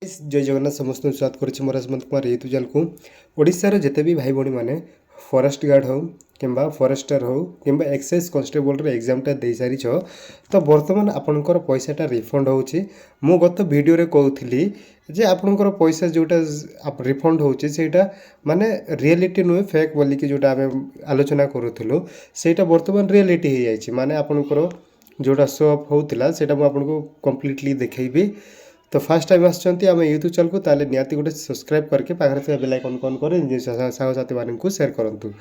जय जगन्नाथ समस्त स्वागत करुच्ची मोर हेमंत कुमार यूट्यूब चैनल को ओडिशार जिते भी भाई भाई मैंने फॉरेस्ट गार्ड हो कि फॉरेस्टर हो कि एक्साइज कांस्टेबल एग्जामटा दे सारी तो बर्तमान आपणकर पैसाटा रिफंड होची मु गत वीडियो रे कहूली जे आपणकर पैसा जोटा रिफंड होची सेटा माने रियलिटी नुहे फेक बोलिकी जोटा आम आलोचना करूँ सेटा बर्तमान रियलिटी हो जाए माने आपणकर जोटा शो अफ होता सेटा मुझे कम्प्लीटली देखी तो फास्ट टाइम आसछंती आम यूट्यूब चैनल को ताले नियाती गोटे सब्सक्राइब करके पाखरे थे बेल आइकन ऑन कर साथी मानू शेयर करूँ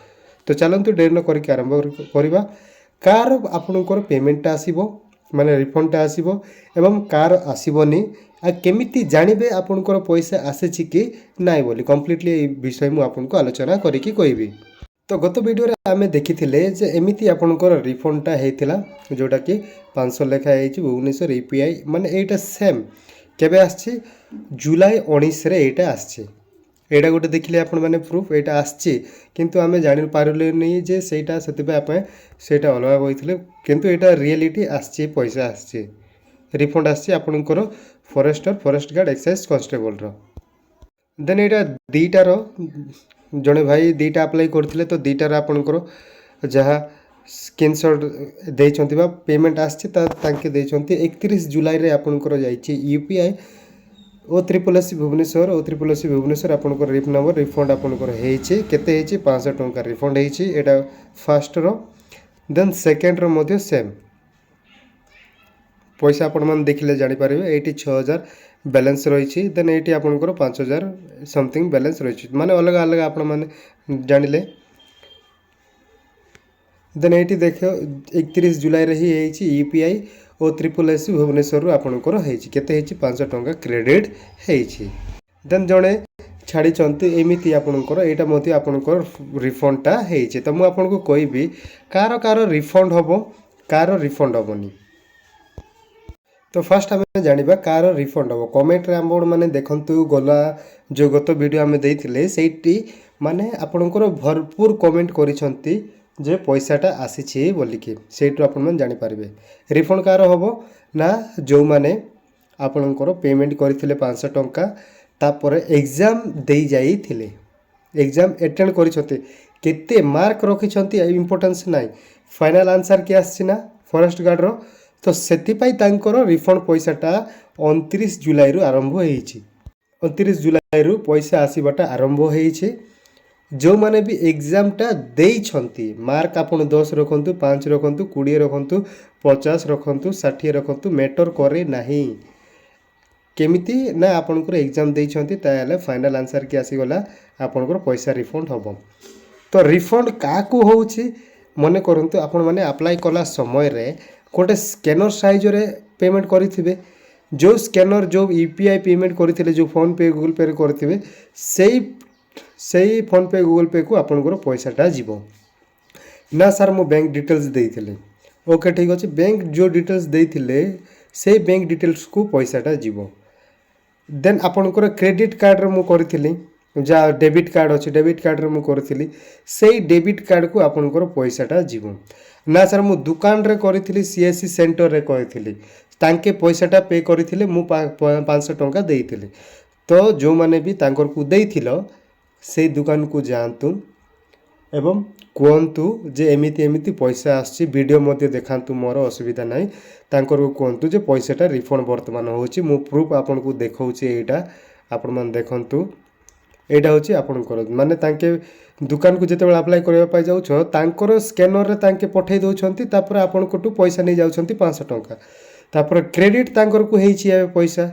तो चलतु डेरी न करके आरंभ करवा कार आपणकर पेमेंटा आसो माने रिफंडटा आसो एवं कार आसबनी आ केमिति जानबे आपणकर पैसा आसी कि नाई बोली कम्प्लीटली विषय मु आपनको आलोचना करिकी कहबी। तो गत वीडियो आम देखी जे एमती आपणकर रिफंडटा होता जोटा कि 500 लेखाएं भुवनेश्वर यूपीआई माने एटा सेम केबे आछि जुलाई 19 रे एटा आछि एटा गोटे देखिले आपण माने प्रूफ एटा आछि किंतु आमे जानि पारले नै जे सेटा सेतबे आपे सेटा अलगा होइथिले किंतु एटा रियलिटी आछि पैसा आछि रिफंड आछि आपणकर फॉरेस्ट गार्ड एक्साइज कांस्टेबल रो देन एटा दीटार जड़े भाई दीटा अप्लाई करथिले तो दीटार आपणकर जहा स्क्रीनशॉट देइछंती बा पेमेंट आछि तांके देइछंती 31 जुलाई रे आपणकर जाईछि यूपीआई ओ ट्रिपल एस भुवनेश्वर आपणकर रिफ नंबर रिफंड आपणकर हेइछि केते हेइछि 500 टंका रिफंड हेइछि एटा first row then second row मध्ये सेम पैसा आपण मान देखिले जानि पारिबे एटी 6000 बैलेंस रही देन ये आपंकर 5000 समथिंग बैलेंस रही माने अलग अलग आपण माने जानिले देन ये देख 31 जुलाई रे ही यूपीआई और ट्रिपल एस भुवनेश्वर आपंकर होते 500 टंका क्रेडिट होती देन जड़े छाड़ी एमती आपंकर यहाँ आपंकर रिफंडटा होती तो मुझे आपको कहबी कार कार रिफंड हम कार रिफंड हेनी तो फास्ट आम जाना कार रिफंड हम कमेंट आम मैंने देखु गला जो गत वीडियो आम देते से माने आपणकर भरपूर कमेंट करिसेंती जे पैसाटा आसी बोलिकी सेठू आपण जानीपारे रिफंड कार हम ना जो मैंने आपणकर पेमेंट करते 500 टंका तापर एग्जाम दे जाइथिले एग्जाम एटेंड करिसेंती केते मार्क रखिसेंती इम्पोर्टेंस नाई फाइनल आंसर के आसीना फॉरेस्ट गार्ड रो तो सेतिपाई तांकर रिफंड पैसाटा 29 जुलाई रु आरंभ होईछि 29 जुलाई रु पैसा आसीबाटा आरंभ होईछि जो माने भी एग्जामटा देइछंती मार्क आपण 10 रखंतु 5 रखंतु 20 रखंतु 50 रखंतु 60 रखंतु मैटर करे नाही केमिति ना आपणकर एग्जाम देइछंती ताले फाइनल आंसर के आसीगला आपणकर पैसा रिफंड हबो तो रिफंड काकू होउछि मने करंतु आपण माने अप्लाई कला समय रे गोटे स्कैनर साइज रे पेमेंट करिथिबे जो स्कैनर जो यूपीआई पेमेंट करथिले जो फोन पे गूगल पे करथिबे सेही फोन पे गूगल पे को आपनकर पैसाटा जीवो ना सर मो बैंक डिटेल्स देइथिले ओके ठीक अछि बैंक जो डिटेल्स देइथिले से बैंक डिटेल्स को पैसाटा जीवो देन आपनकर क्रेडिट कार्ड रे मो करथिली जा डेबिट कार्ड अच्छे डेबिट कार्ड रे मु करथिली सेही डेबिट कार्ड को आपनकर पैसाटा जीवो ना सर मु दुकान रे करथिली सीएससी सेंटर रे कहथिली तांके पैसाटा पे करथिले मु 500 टंका देइथिले तो जो माने भी तांकर को देइथिलो से दुकान को जातु एवं कहतु जे एमिति एमिति पैसा आसी वीडियो मध्य देखातु मोर असुविधा नाई तांकर को कहतु जे पैसाटा रिफंड वर्तमान होची मु प्रूफ आपन को देखाउची एटा आपन मन देखंतु एटा होची आपनकर माने तांके दुकान को जेते अप्लाई करबा पाई जाउछ तांकर स्कैनर रे तांके पठै दउछंती तापर आपन कोटू पैसा नै जाउछंती 500 टंका तापर क्रेडिट तांकर को हेछि पैसा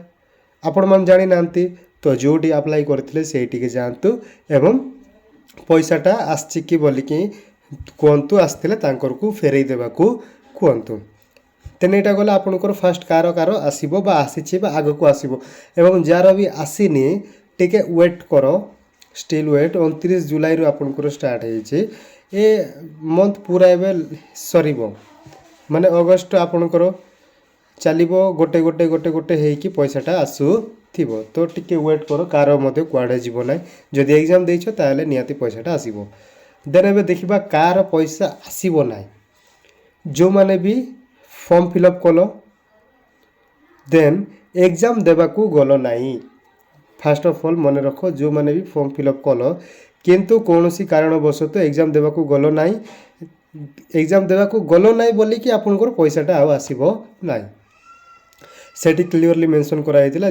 आपण मन जानि नांती तो जोटी अप्लाई करथिले सेठी के जानतु एवं पैसाटा आछि कि बोलिकी कोंतु आस्थिले तांकर को फेरै देबा को कोंतु तेने एटा गला आपनकर फास्ट कार कार आसीबो बा आसीछि बा आगो को आसीबो एवं जार भी आसीनी टिके वेट करो स्टिल वेट 29 जुलाई रु आपनकर स्टार्ट हेछि ए मंथ पूरा एबे सरीबो माने अगस्त आपनकर चलिबो गोटे गोटे गोटे गोटे हेकी पैसाटा आसु थिबो तो टिके वेट करो कार मध्ये कुआडे जीवो नै जदि एग्जाम देइछो ताले नियाती पैसाटा आसीबो देन एबे देखिबा कार पैसा आसीबो नै जो माने भी फॉर्म फिलअप कलो देन एग्जाम देबा को गलो नाही फास्ट ऑफ ऑल मन रख जो मैंने भी फॉर्म फिलअप कल किंतु कौन सी कारणवशत एग्जाम देवाक गल ना एग्जाम देवाक गल ना बोलिकी आपंकर पैसाटा आसब ना सेठी क्लीयरली मेंशन कराइला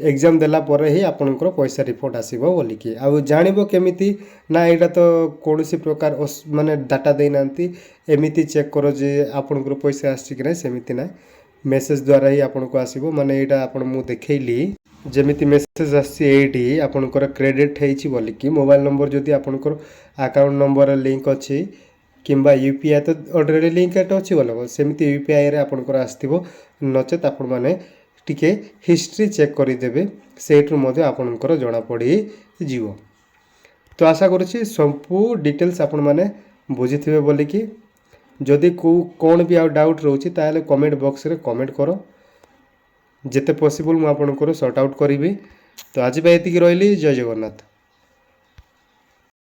एग्जाम देला पर ही आपनकर पैसा रिफंड आसीबो बोलिकी आ जानिबो केमिति ना एटा तो कौनसी प्रकार माने डाटा दे नांती एमिति चेक करो जे आपनकर पैसा आसी कि ना सेमिति ना मेसेज द्वारा ही आपनको आसीबो माने एटा आपन मु देखैली जेमिति मेसेज आसी एठी आपनकर क्रेडिट हेछि बोलिकी मोबाइल नंबर जदि आपनकर अकाउंट नंबर लिंक अछि किंबा यूपीआई तो ऑलरेडी लिंक अच्छी बोलो सेमती यूपीआई रे आपनकर आसथिबो नचेत आपण माने टिके हिस्ट्री चेक करदेवे सेट्रु मध्य आपनकर जणा पड़ी जीवो। तो आशा करुछि संपू डिटेल्स आपण माने बुझिथिबे बोलिकी जदि को कौन भी आ डाउट रोची ताले कमेंट बॉक्स रे कमेंट करो जेते पॉसिबल मु आपनकर सॉर्ट आउट करिवि। तो आज एतिकी रहिली जय जगन्नाथ।